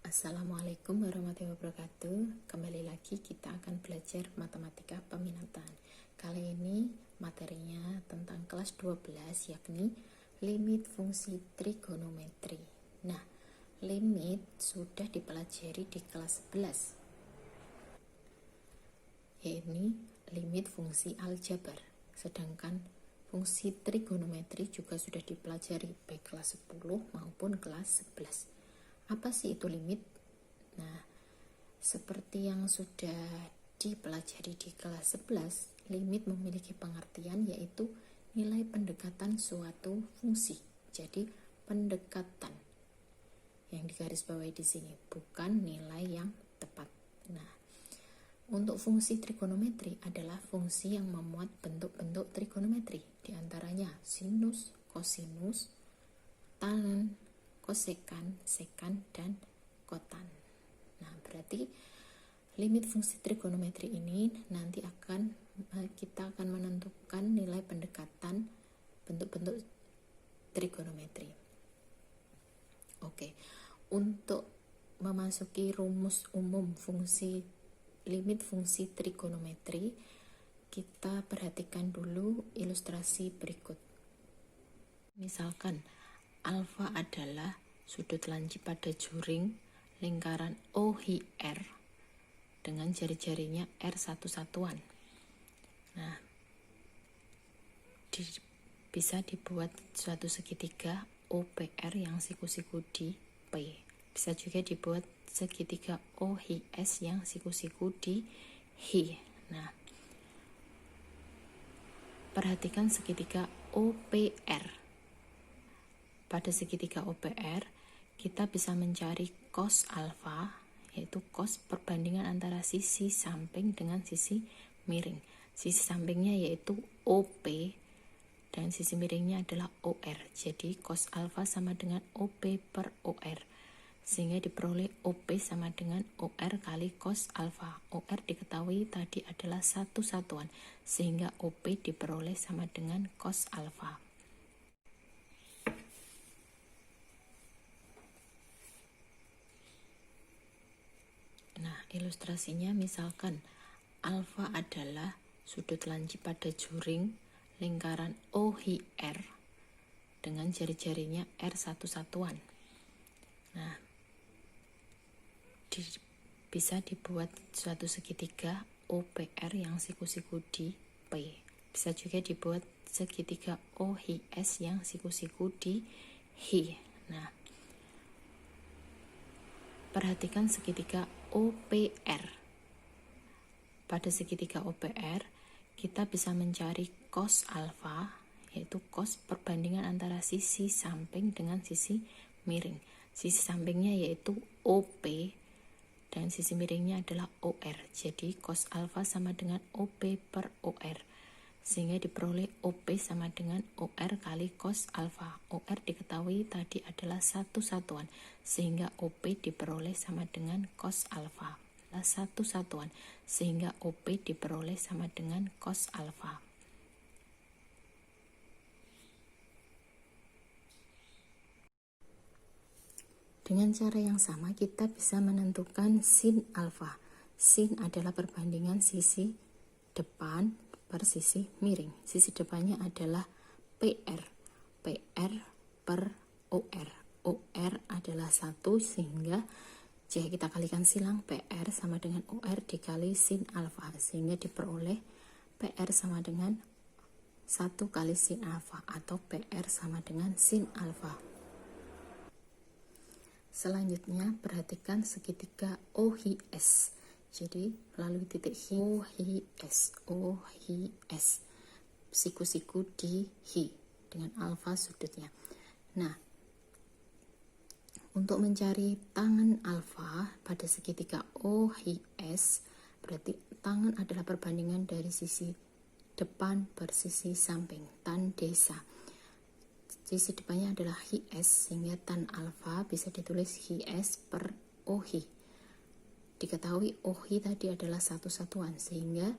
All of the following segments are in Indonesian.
Assalamualaikum warahmatullahi wabarakatuh. Kembali lagi kita akan belajar matematika peminatan. Kali ini materinya tentang kelas 12, yakni limit fungsi trigonometri. Nah, limit sudah dipelajari di kelas 11, yaitu limit fungsi aljabar. Sedangkan fungsi trigonometri juga sudah dipelajari baik kelas 10 maupun kelas 11. Apa sih itu limit? Nah, seperti yang sudah dipelajari di kelas 11, limit memiliki pengertian yaitu nilai pendekatan suatu fungsi. Jadi, pendekatan yang digarisbawahi di sini, bukan nilai yang tepat. Nah, untuk fungsi trigonometri adalah fungsi yang memuat bentuk-bentuk trigonometri, diantaranya sinus, kosinus, tan, kosekan, sekan, dan kotan. Nah, berarti limit fungsi trigonometri ini nanti kita akan menentukan nilai pendekatan bentuk-bentuk trigonometri. Oke, untuk memasuki rumus umum limit fungsi trigonometri, kita perhatikan dulu ilustrasi berikut. Misalkan alfa adalah sudut lancip pada juring lingkaran OHR dengan jari-jarinya R satu-satuan. Nah, bisa dibuat suatu segitiga OPR yang siku-siku di P. Bisa juga dibuat segitiga OHS yang siku-siku di H. Nah, perhatikan segitiga OPR. Pada segitiga OPR, kita bisa mencari cos alfa, yaitu cos perbandingan antara sisi samping dengan sisi miring. Sisi sampingnya yaitu OP, dan sisi miringnya adalah OR. Jadi, cos alfa sama dengan OP per OR. Sehingga diperoleh OP sama dengan OR kali cos alfa. OR diketahui tadi adalah satu satuan, sehingga OP diperoleh sama dengan cos alfa. Nah, ilustrasinya misalkan alfa adalah sudut lancip pada juring lingkaran OHR dengan jari-jarinya R satu-satuan. Nah, bisa dibuat suatu segitiga OPR yang siku-siku di P. Bisa juga dibuat segitiga OHS yang siku-siku di H. Nah, perhatikan segitiga OPR. Pada segitiga OPR, kita bisa mencari cos alfa, yaitu cos perbandingan antara sisi samping dengan sisi miring. Sisi sampingnya yaitu OP, dan sisi miringnya adalah OR. Jadi, cos alfa sama dengan OP per OR. Sehingga diperoleh OP sama dengan OR kali cos alfa. OR diketahui tadi adalah satu satuan, sehingga OP diperoleh sama dengan cos alfa. Satu satuan, sehingga OP diperoleh sama dengan cos alfa. Dengan cara yang sama, kita bisa menentukan sin alfa. Sin adalah perbandingan sisi depan per sisi miring. Sisi depannya adalah PR. PR per OR. OR adalah 1, sehingga jika kita kalikan silang, PR sama dengan OR dikali sin alfa, sehingga diperoleh PR sama dengan 1 kali sin alfa, atau PR sama dengan sin alfa. Selanjutnya, perhatikan segitiga OHS. Jadi, melalui titik OHS, siku-siku di H dengan alfa sudutnya. Nah, untuk mencari tangen alfa pada segitiga OHS, berarti tangen adalah perbandingan dari sisi depan per sisi samping, tan desa. Sisi depannya adalah HS, sehingga tan alfa bisa ditulis HS per OH. Diketahui OH tadi adalah satu satuan, sehingga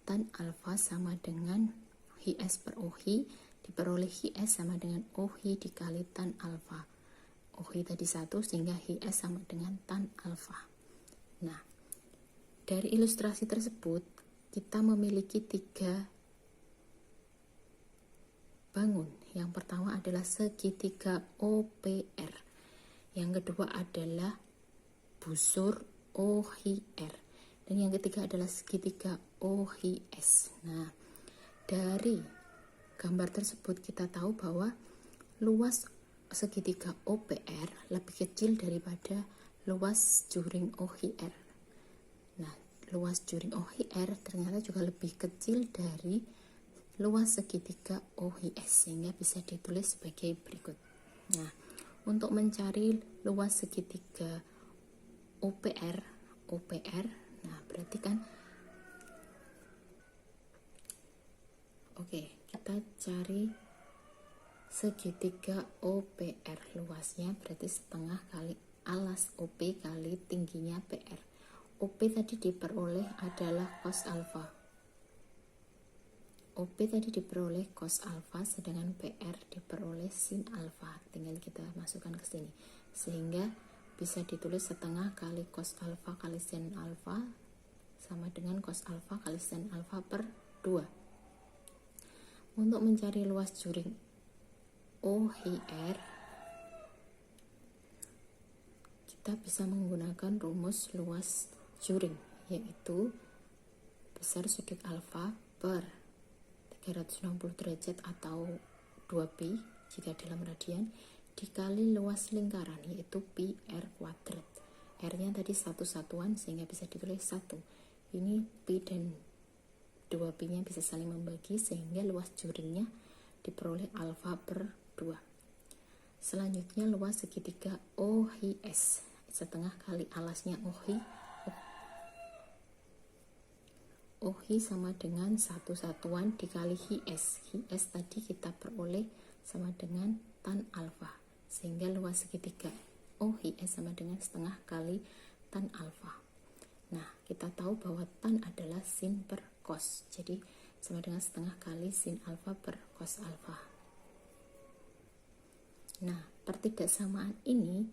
tan alfa sama dengan HS per OH, diperoleh HS sama dengan OH dikali tan alfa. OHI tadi 1 sehingga HIS sama dengan tan alfa. Nah, dari ilustrasi tersebut kita memiliki 3 bangun. Yang pertama adalah segitiga OPR. Yang kedua adalah busur OHIR. Dan yang ketiga adalah segitiga OHIS. Nah, dari gambar tersebut kita tahu bahwa luas segitiga OPR lebih kecil daripada luas juring OHIR. Nah, luas juring OHIR ternyata juga lebih kecil dari luas segitiga OHIS, sehingga bisa ditulis sebagai berikut. Nah, untuk mencari luas segitiga OPR, nah berarti kan kita cari segitiga OPR, luasnya berarti setengah kali alas OP kali tingginya PR. OP tadi diperoleh adalah cos alfa. OP tadi diperoleh cos alfa, sedangkan PR diperoleh sin alfa. Tinggal kita masukkan ke sini, sehingga bisa ditulis setengah kali cos alfa kali sin alfa sama dengan cos alfa kali sin alfa per 2. Untuk mencari luas juring OHIR, kita bisa menggunakan rumus luas juring, yaitu besar sudut alfa per 360 derajat atau 2pi jika dalam radian, dikali luas lingkaran, yaitu pi r kuadrat. R-nya tadi satu satuan sehingga bisa ditulis 1. Ini pi dan 2pi-nya bisa saling membagi sehingga luas juringnya diperoleh alfa per 2. Selanjutnya luas segitiga OHIS, setengah kali alasnya OHI. OHI sama dengan satu satuan dikali HIS. HIS tadi kita peroleh sama dengan tan alfa, sehingga luas segitiga OHIS sama dengan setengah kali tan alfa. Nah, kita tahu bahwa tan adalah sin per cos, jadi sama dengan setengah kali sin alfa per cos alfa. Nah, pertidaksamaan ini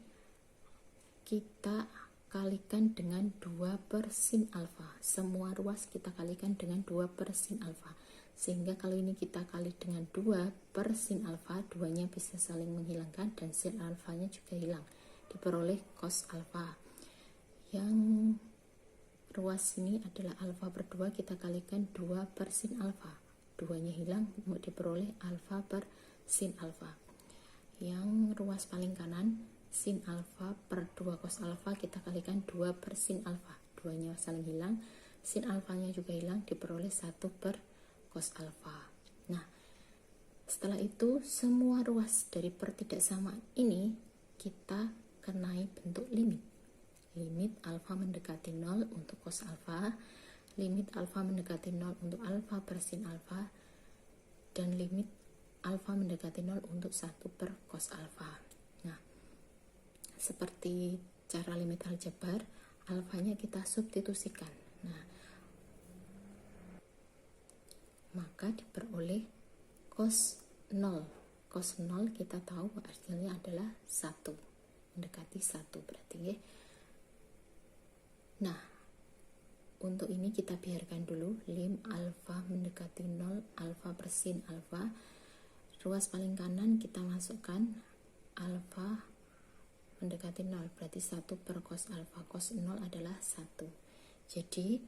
kita kalikan dengan 2 per sin alfa. Semua ruas kita kalikan dengan 2 per sin alfa, sehingga kalau ini kita kali dengan 2 per sin alfa, 2-nya bisa saling menghilangkan dan sin alfanya juga hilang, diperoleh cos alfa. Yang ruas ini adalah alfa per 2, kita kalikan 2 per sin alfa, 2-nya hilang, diperoleh alfa per sin alfa. Yang ruas paling kanan sin alfa per 2 cos alfa, kita kalikan 2 per sin alfa, 2-nya saling hilang, sin alfanya juga hilang, diperoleh 1 per cos alfa. Nah, setelah itu semua ruas dari pertidaksamaan ini kita kenai bentuk limit. Limit alfa mendekati 0 untuk cos alfa, limit alfa mendekati 0 untuk alfa per sin alfa, dan limit alfa mendekati 0 untuk 1 per cos alfa. Nah, seperti cara limit aljabar, alfanya kita substitusikan. Nah, maka diperoleh cos 0. Cos 0 kita tahu hasilnya adalah 1, mendekati 1 berarti ya. Nah, untuk ini kita biarkan dulu lim alfa mendekati 0 alfa per sin alfa. Ruas paling kanan kita masukkan alfa mendekati 0, berarti 1 per cos alfa. Cos 0 adalah 1. Jadi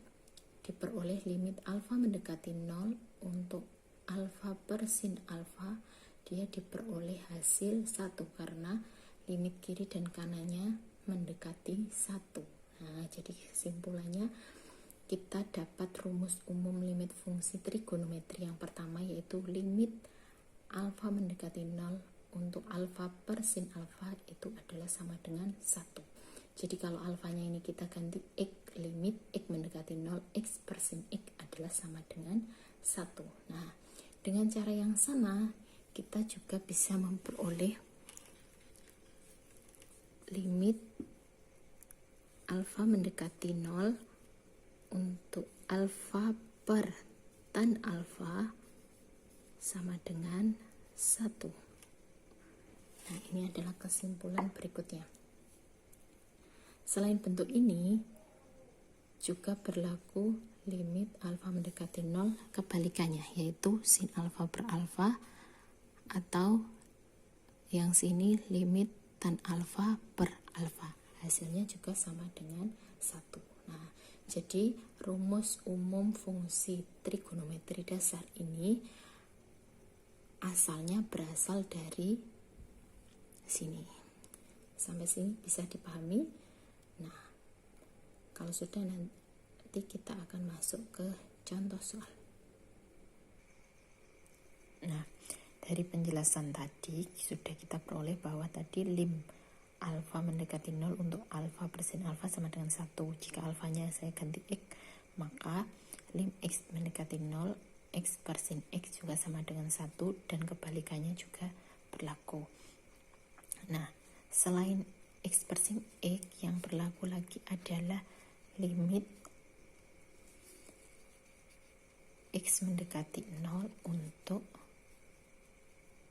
diperoleh limit alfa mendekati 0 untuk alfa per sin alfa, dia diperoleh hasil 1 karena limit kiri dan kanannya mendekati 1. Nah, jadi kesimpulannya kita dapat rumus umum limit fungsi trigonometri yang pertama, yaitu limit alfa mendekati 0 untuk alfa per sin alfa itu adalah sama dengan 1. Jadi kalau alfanya ini kita ganti x, limit x mendekati 0 x per sin x adalah sama dengan 1. Nah, dengan cara yang sama kita juga bisa memperoleh limit alfa mendekati 0 untuk alfa per tan alfa sama dengan 1. Nah, ini adalah kesimpulan berikutnya. Selain bentuk ini, juga berlaku limit alfa mendekati 0 kebalikannya, yaitu sin alfa per alfa, atau yang sini limit tan alfa per alfa. Hasilnya juga sama dengan 1. Nah, jadi rumus umum fungsi trigonometri dasar ini asalnya berasal dari sini. Sampai sini bisa dipahami? Nah, kalau sudah, nanti kita akan masuk ke contoh soal. Nah, dari penjelasan tadi sudah kita peroleh bahwa tadi lim alfa mendekati 0 untuk alfa per sin alfa sama dengan 1. Jika alfanya saya ganti x, maka lim x mendekati 0, x per sin x juga sama dengan 1, dan kebalikannya juga berlaku. Nah, selain x per sin x, yang berlaku lagi adalah limit x mendekati 0 untuk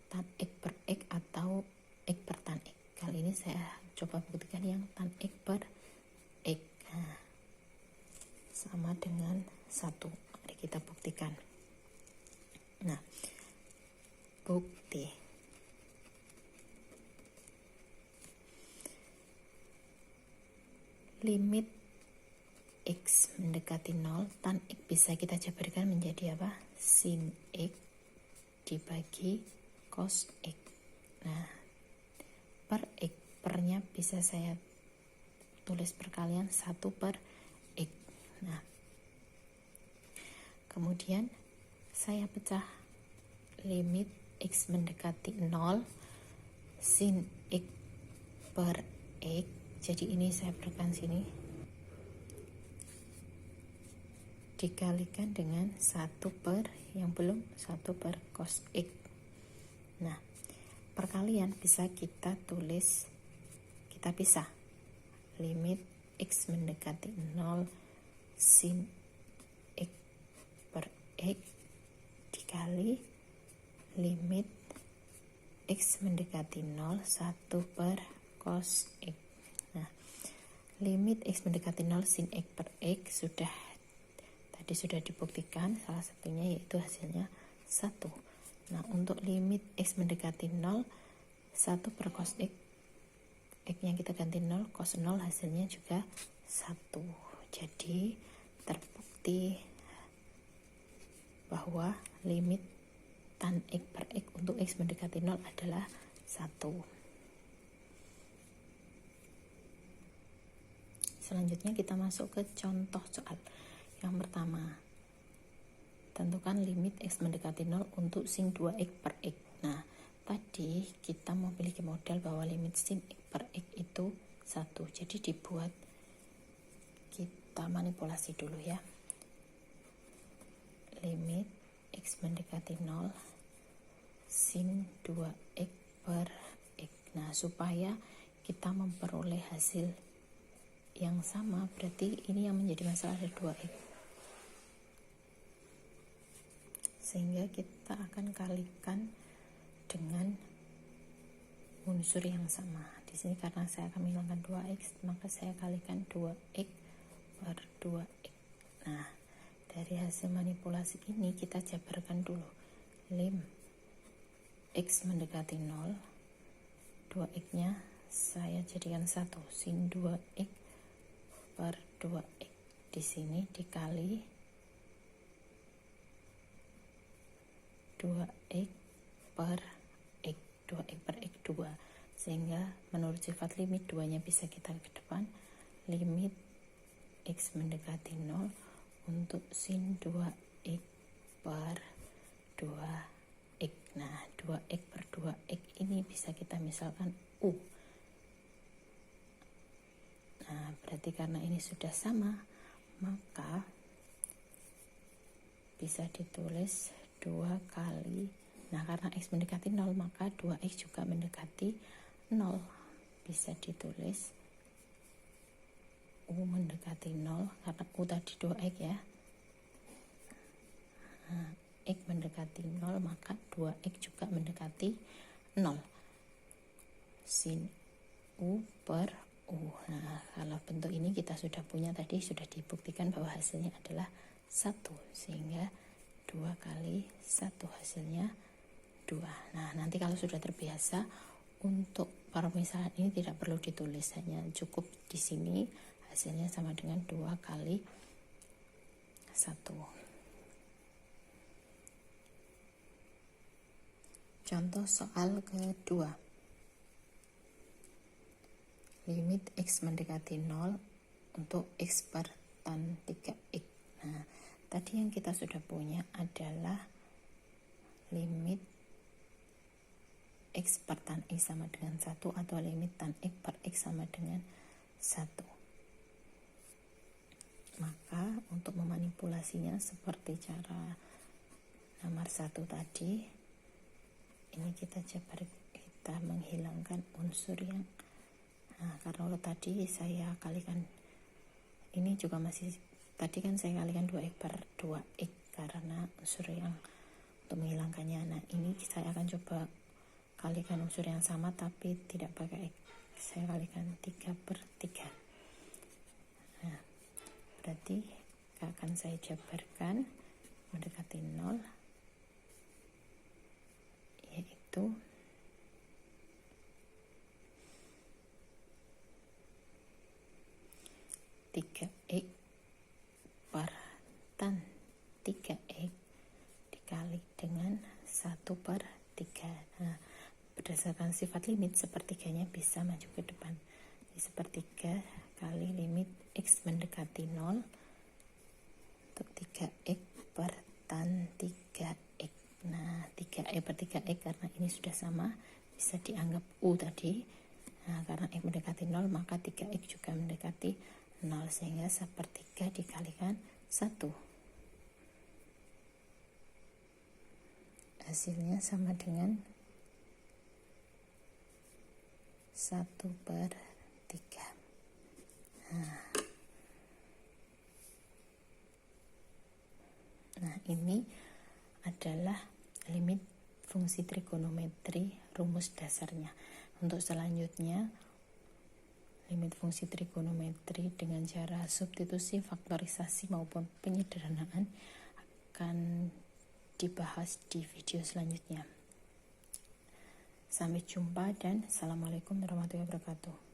tan x per x atau x per tan x. Kali ini saya coba buktikan yang tan x per x. Nah, sama dengan 1. Mari kita buktikan. Nah, bukti. Limit x mendekati 0, tan x bisa kita jabarkan menjadi apa? Sin x dibagi cos x. Nah, per x, pernya bisa saya tulis perkalian 1 per x. Nah, kemudian saya pecah limit x mendekati 0 sin x per x. Jadi ini saya berikan sini dikalikan dengan 1 per yang belum 1 per cos x. Nah, perkalian bisa kita tulis, kita pisah limit x mendekati 0 sin x per x dikali limit x mendekati 0 1 per cos x. Nah, limit x mendekati 0 sin x per x tadi sudah dibuktikan, salah satunya yaitu hasilnya 1. Nah, untuk limit x mendekati 0 1 per cos x, x-nya kita ganti 0, cos 0 hasilnya juga 1. Jadi terbukti bahwa limit tan x per x untuk x mendekati 0 adalah 1. Selanjutnya kita masuk ke contoh soal. Yang pertama, tentukan limit x mendekati 0 untuk sin 2x per x. Nah, tadi kita memiliki modal bahwa limit sin x per x itu 1. Jadi dibuat, kita manipulasi dulu ya. Limit x mendekati 0 sin 2x per x. Nah, supaya kita memperoleh hasil yang sama, berarti ini yang menjadi masalah ada 2x. Sehingga kita akan kalikan dengan unsur yang sama. Di sini karena saya akan menghilangkan 2x, maka saya kalikan 2x per 2x. Nah, dari hasil manipulasi ini kita jabarkan dulu. Lim x mendekati 0, 2x-nya saya jadikan 1, sin 2x per 2x. Di sini dikali 2x per x, 2x per x 2, sehingga menurut sifat limit 2-nya bisa kita ke depan. Limit x mendekati 0 untuk sin 2x per 2x. Nah, 2x per 2x ini bisa kita misalkan u. Nah, berarti karena ini sudah sama, maka bisa ditulis 2 kali. Nah, karena x mendekati 0, maka 2x juga mendekati 0. Bisa ditulis u mendekati 0, karena u tadi 2x ya. Nah, x mendekati 0, maka 2x juga mendekati 0. sin U per U. Nah, kalau bentuk ini kita sudah punya tadi, sudah dibuktikan bahwa hasilnya adalah 1, sehingga 2 kali 1 hasilnya 2. Nah, nanti kalau sudah terbiasa, untuk permisalan ini tidak perlu ditulis, hanya cukup di sini hasilnya sama dengan 2 kali 1. Contoh soal kedua. Limit X mendekati 0 untuk X per tan 3X. Nah, tadi yang kita sudah punya adalah limit X per tan X sama dengan 1 atau limit tan X per X sama dengan 1. Maka untuk memanipulasinya seperti cara nomor 1 tadi, ini kita menghilangkan unsur yang karena tadi saya kalikan, ini juga masih tadi kan saya kalikan 2x per 2x karena unsur yang untuk menghilangkannya. Nah, ini saya akan coba kalikan unsur yang sama tapi tidak pakai x, saya kalikan 3 per 3. Nah, berarti akan saya jabarkan mendekati 0, yaitu 3x per tan 3x dikali dengan 1 per 3. Nah, berdasarkan sifat limit, sepertiganya bisa maju ke depan. Jadi sepertiga kali limit X mendekati 0 untuk 3x per tan 3x. Nah, 3x per 3x karena ini sudah sama, bisa dianggap U tadi. Nah, karena X mendekati 0, maka 3x juga mendekati 0, sehingga sepertiga dikalikan 1. Hasilnya sama dengan 1 per 3. Nah, ini adalah limit fungsi trigonometri rumus dasarnya. Untuk selanjutnya, limit fungsi trigonometri dengan cara substitusi, faktorisasi maupun penyederhanaan akan dibahas di video selanjutnya. Sampai jumpa dan Assalamualaikum warahmatullahi wabarakatuh.